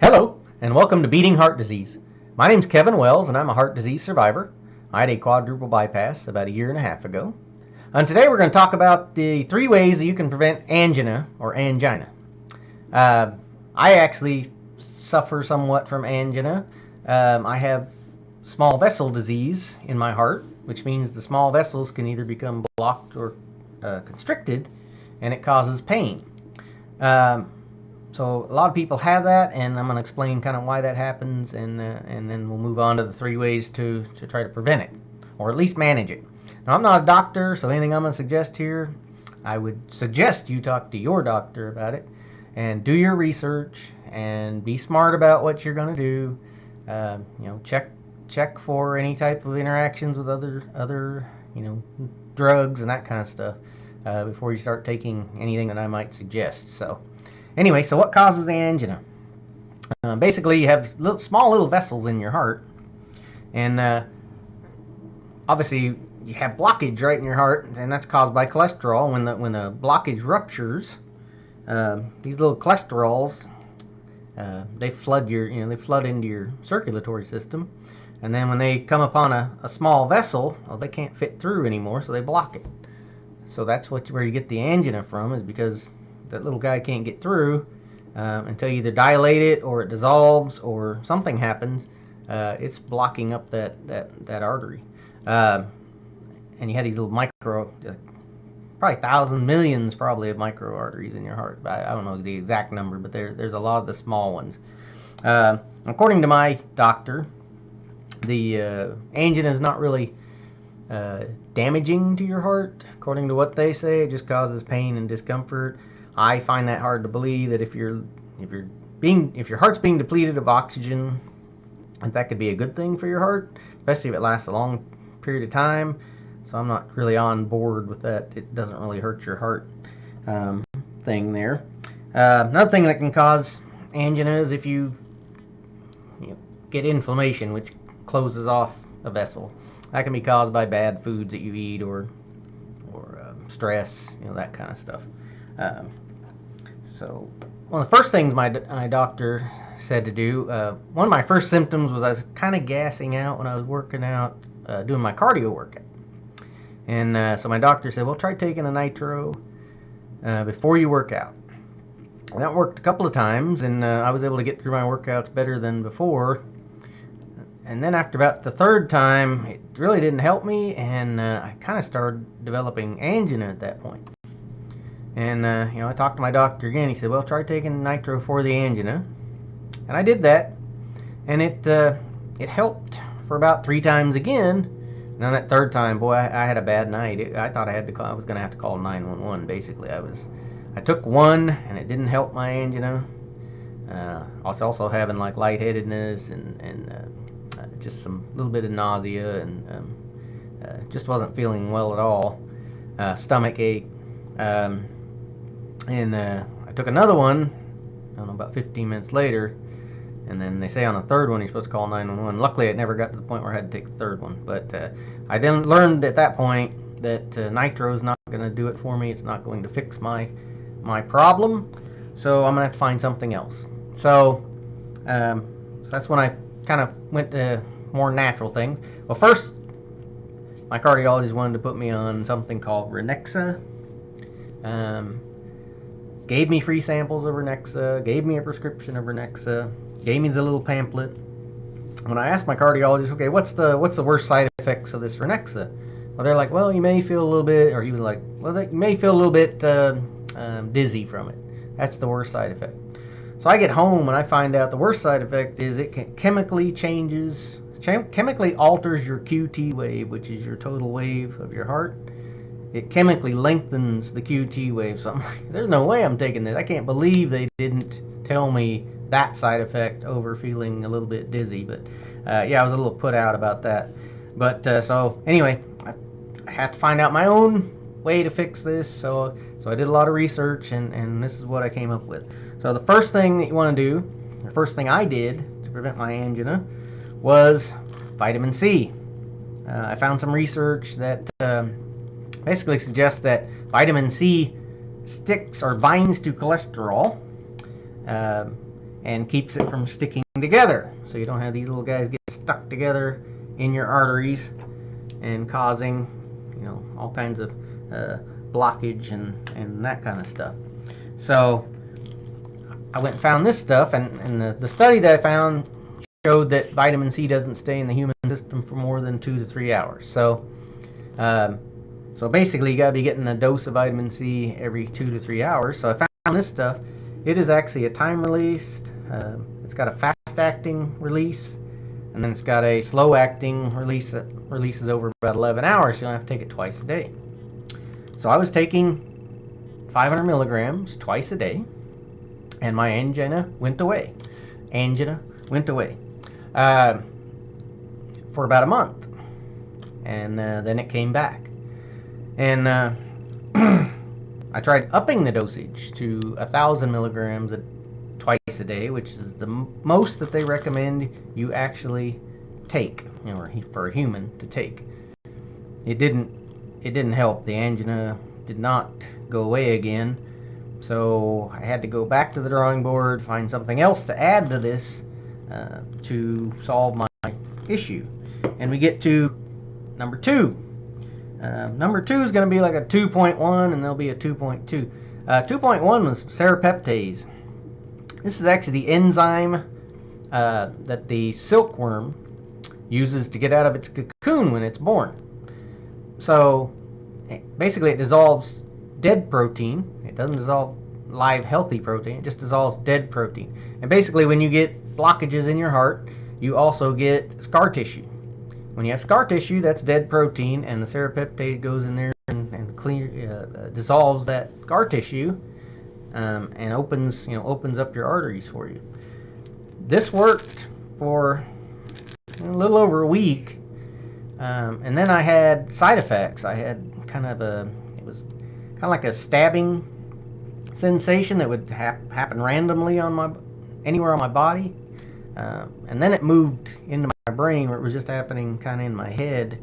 Hello, and welcome to Beating Heart Disease. My name's Kevin Wells, and I'm a heart disease survivor. I had a quadruple bypass about a year and a half ago. And today we're going to talk about the 3 ways that you can prevent angina or angina. I actually suffer somewhat from angina. I have small vessel disease in my heart, which means the small vessels can either become blocked or constricted, and it causes pain. So a lot of people have that, and I'm going to explain kind of why that happens, and then we'll move on to the 3 ways to try to prevent it, or at least manage it. Now, I'm not a doctor, so anything I'm going to suggest here, I would suggest you talk to your doctor about it, and do your research, and be smart about what you're going to do. Check for any type of interactions with other drugs and that kind of stuff before you start taking anything that I might suggest. Anyway, so what causes the angina? Basically, you have small little vessels in your heart, and obviously you have blockage right in your heart, and that's caused by cholesterol. When the blockage ruptures, these little cholesterols they flood into your circulatory system, and then when they come upon a small vessel, well, they can't fit through anymore, so they block it. So that's where you get the angina from, is because that little guy can't get through until you either dilate it or it dissolves or something happens. It's blocking up that artery, and you have these little probably thousands, millions probably of micro arteries in your heart. I don't know the exact number, but there's a lot of the small ones. According to my doctor, the angina is not really damaging to your heart. According to what they say, it just causes pain and discomfort. I find that hard to believe, that if your heart's being depleted of oxygen, that could be a good thing for your heart, especially if it lasts a long period of time. So I'm not really on board with that. It doesn't really hurt your heart thing there. Another thing that can cause angina is if you get inflammation, which closes off a vessel. That can be caused by bad foods that you eat or stress, that kind of stuff. So one of the first things my doctor said to do, one of my first symptoms was I was kind of gassing out when I was working out, doing my cardio workout. And so my doctor said, well, try taking a nitro before you work out. And that worked a couple of times, and I was able to get through my workouts better than before. And then after about the 3rd time, it really didn't help me, and I kind of started developing angina at that point. And I talked to my doctor again. He said, well, try taking nitro for the angina. And I did that, and it helped for about 3 times again. And on that 3rd time, boy, I had a bad night. I thought I was going to have to call 911, basically. I took one, and it didn't help my angina. I was also having like lightheadedness and just some little bit of nausea, and just wasn't feeling well at all. Stomach ache. And I took another one, I don't know, about 15 minutes later, and then they say on the 3rd one you're supposed to call 911. Luckily, it never got to the point where I had to take the 3rd one, but I then learned at that point that nitro is not going to do it for me. It's not going to fix my problem, so I'm going to have to find something else. So that's when I kind of went to more natural things. Well, first, my cardiologist wanted to put me on something called Renexa. Gave me free samples of Renexa, gave me a prescription of Renexa, gave me the little pamphlet. When I asked my cardiologist, okay, what's the worst side effects of this Renexa? Well, they're like, well, you may feel a little bit, or he was like, well, you may feel a little bit dizzy from it. That's the worst side effect. So I get home and I find out the worst side effect is it chemically alters your QT wave, which is your total wave of your heart. It chemically lengthens the QT wave. So I'm like, there's no way I'm taking this. I can't believe they didn't tell me that side effect over feeling a little bit dizzy. But I was a little put out about that. But so anyway, I had to find out my own way to fix this. So I did a lot of research, and this is what I came up with. So the first thing that you want to do, the first thing I did to prevent my angina, was vitamin C. I found some research that basically suggests that vitamin C sticks or binds to cholesterol, and keeps it from sticking together, so you don't have these little guys get stuck together in your arteries and causing, all kinds of blockage and that kind of stuff. So I went and found this stuff, and the study that I found showed that vitamin C doesn't stay in the human system for more than 2 to 3 hours. So basically you got to be getting a dose of vitamin C every 2 to 3 hours. So I found this stuff. It is actually a time-released. It's got a fast-acting release, and then it's got a slow-acting release that releases over about 11 hours. You don't have to take it twice a day. So I was taking 500 milligrams twice a day, and my angina went away. For about a month, and then it came back. And I tried upping the dosage to 1,000 milligrams twice a day, which is the most that they recommend you actually take, or for a human to take. It didn't help. The angina did not go away again, so I had to go back to the drawing board, find something else to add to this to solve my issue. And we get to number 2. Number 2 is going to be like a 2.1, and there'll be a 2.2. 2.1 was serrapeptase. This is actually the enzyme that the silkworm uses to get out of its cocoon when it's born. So basically it dissolves dead protein. It doesn't dissolve live healthy protein. It just dissolves dead protein. And basically when you get blockages in your heart, you also get scar tissue. When you have scar tissue, that's dead protein, and the serrapeptase goes in there and dissolves that scar tissue and opens up your arteries for you. This worked for a little over a week, and then I had side effects. I had it was kind of like a stabbing sensation that would happen randomly anywhere on my body, and then it moved into my brain where it was just happening kind of in my head.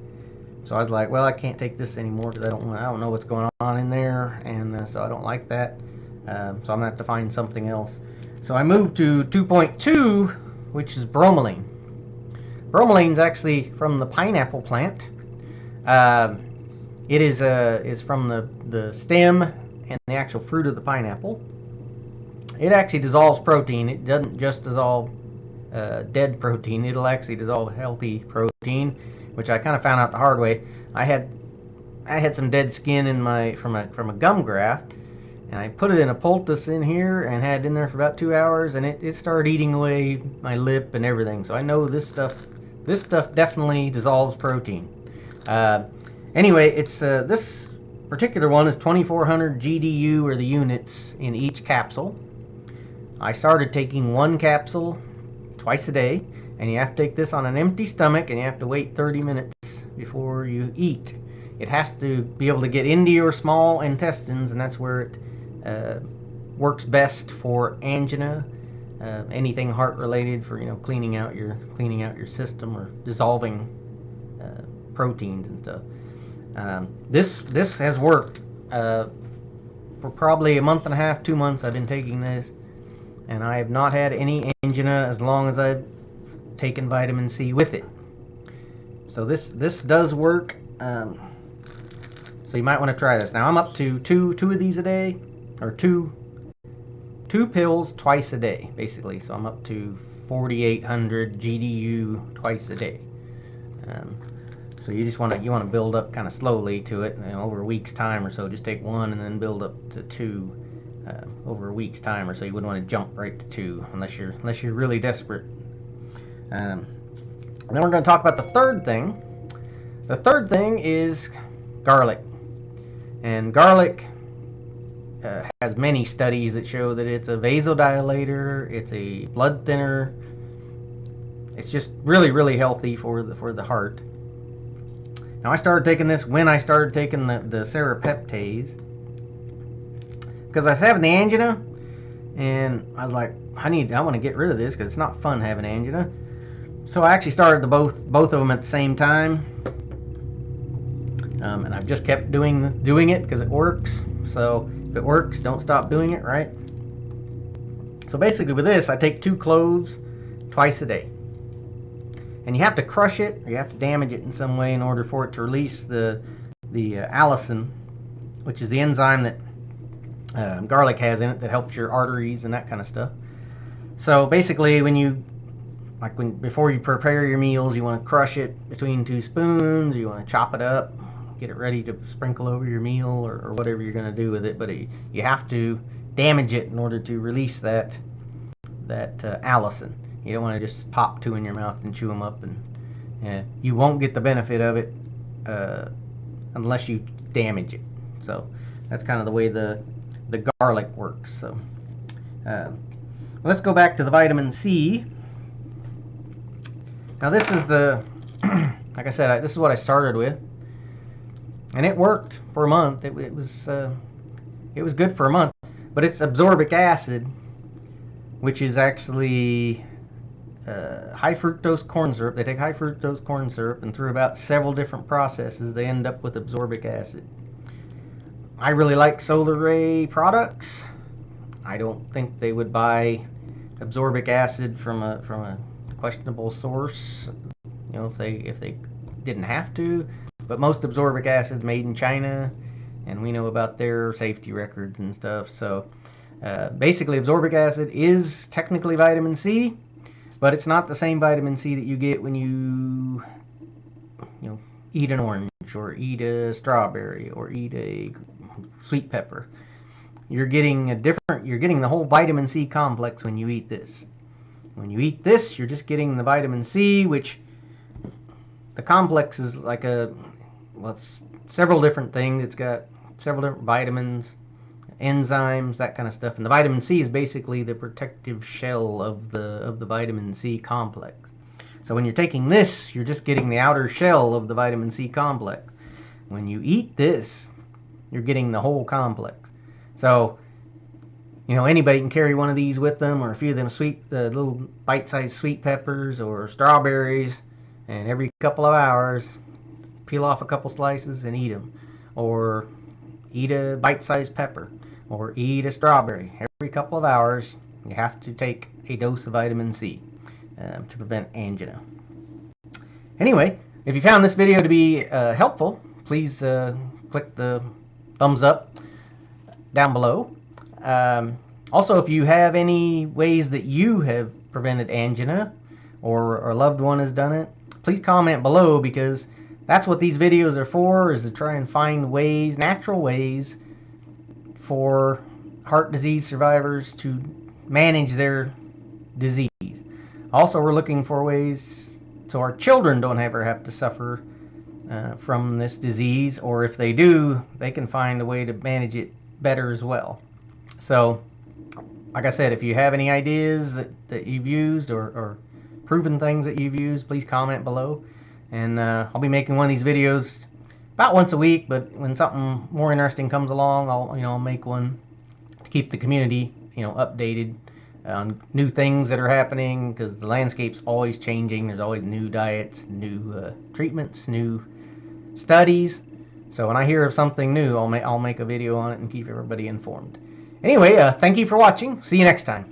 So I was like, well, I can't take this anymore because I don't know what's going on in there, and so I don't like that. So I'm gonna have to find something else. So I moved to 2.2, which is bromelain. Bromelain is actually from the pineapple plant. It is from the stem and the actual fruit of the pineapple. It actually dissolves protein. It doesn't just dissolve dead protein. It'll actually dissolve healthy protein, which I kind of found out the hard way. I had some dead skin from a gum graft, and I put it in a poultice in here and had it in there for about 2 hours, and it started eating away my lip and everything. So I know this stuff definitely dissolves protein. Anyway, it's this particular one is 2,400 GDU, or the units, in each capsule. I started taking 1 capsule twice a day, and you have to take this on an empty stomach, and you have to wait 30 minutes before you eat. It has to be able to get into your small intestines, and that's where it works best for angina, anything heart related, for cleaning out your system or dissolving proteins and stuff. This has worked for probably a month and a half, 2 months. I've been taking this, and I have not had any angina as long as I've taken vitamin C with it. So this does work. So you might want to try this. Now I'm up to two of these a day, or two pills twice a day, basically. So I'm up to 4,800 GDU twice a day. So you just want to build up kind of slowly to it, over a week's time or so. Just take 1 and then build up to 2 over a week's time or so. You wouldn't want to jump right to 2 unless you're really desperate. Then we're going to talk about the third thing. The third thing is garlic. And garlic has many studies that show that it's a vasodilator, it's a blood thinner. It's just really, really healthy for the heart. Now I started taking this when I started taking the serrapeptase, because I was having the angina, and I was like, I want to get rid of this because it's not fun having angina. So I actually started both of them at the same time, and I've just kept doing it because it works. So if it works, don't stop doing it, right? So basically with this, I take 2 cloves twice a day. And you have to crush it, or you have to damage it in some way in order for it to release the allicin, which is the enzyme that garlic has in it that helps your arteries and that kind of stuff. So basically, before you prepare your meals, you want to crush it between 2 spoons. You want to chop it up, get it ready to sprinkle over your meal or whatever you're going to do with it. But you have to damage it in order to release that allicin. You don't want to just pop 2 in your mouth and chew them up, and you won't get the benefit of it unless you damage it. So that's kind of the way the garlic works. So let's go back to the vitamin C. Now this is like I said, this is what I started with, and it worked for a month. It was good for a month, but it's ascorbic acid, which is actually high fructose corn syrup. They take high fructose corn syrup, and through about several different processes, they end up with ascorbic acid. I really like Solar Ray products. I don't think they would buy ascorbic acid from a questionable source, if they didn't have to. But most ascorbic acid is made in China, and we know about their safety records and stuff. So basically, ascorbic acid is technically vitamin C, but it's not the same vitamin C that you get when you eat an orange or eat a strawberry or eat a sweet pepper. You're getting the whole vitamin C complex when you eat this. When you eat this, you're just getting the vitamin C, which the complex is like it's several different things. It's got several different vitamins, enzymes, that kind of stuff. And the vitamin C is basically the protective shell of the vitamin C complex. So when you're taking this, you're just getting the outer shell of the vitamin C complex. When you eat this, you're getting the whole complex. So, anybody can carry one of these with them, or a few of them little bite-sized sweet peppers or strawberries, and every couple of hours, peel off a couple slices and eat them. Or eat a bite-sized pepper, or eat a strawberry. Every couple of hours, you have to take a dose of vitamin C to prevent angina. Anyway, if you found this video to be helpful, please click the thumbs up down below. Also, if you have any ways that you have prevented angina, or a loved one has done it, please comment below, because that's what these videos are for, is to try and find ways, natural ways, for heart disease survivors to manage their disease. Also, we're looking for ways so our children don't ever have to suffer from this disease, or if they do, they can find a way to manage it better as well. So, like I said, if you have any ideas that you've used, or proven things that you've used, please comment below. And I'll be making one of these videos about once a week, but when something more interesting comes along, I'll make one to keep the community updated on new things that are happening, because the landscape's always changing. There's always new diets, new treatments, new studies. So when I hear of something new, I'll make a video on it and keep everybody informed. Anyway, thank you for watching. See you next time.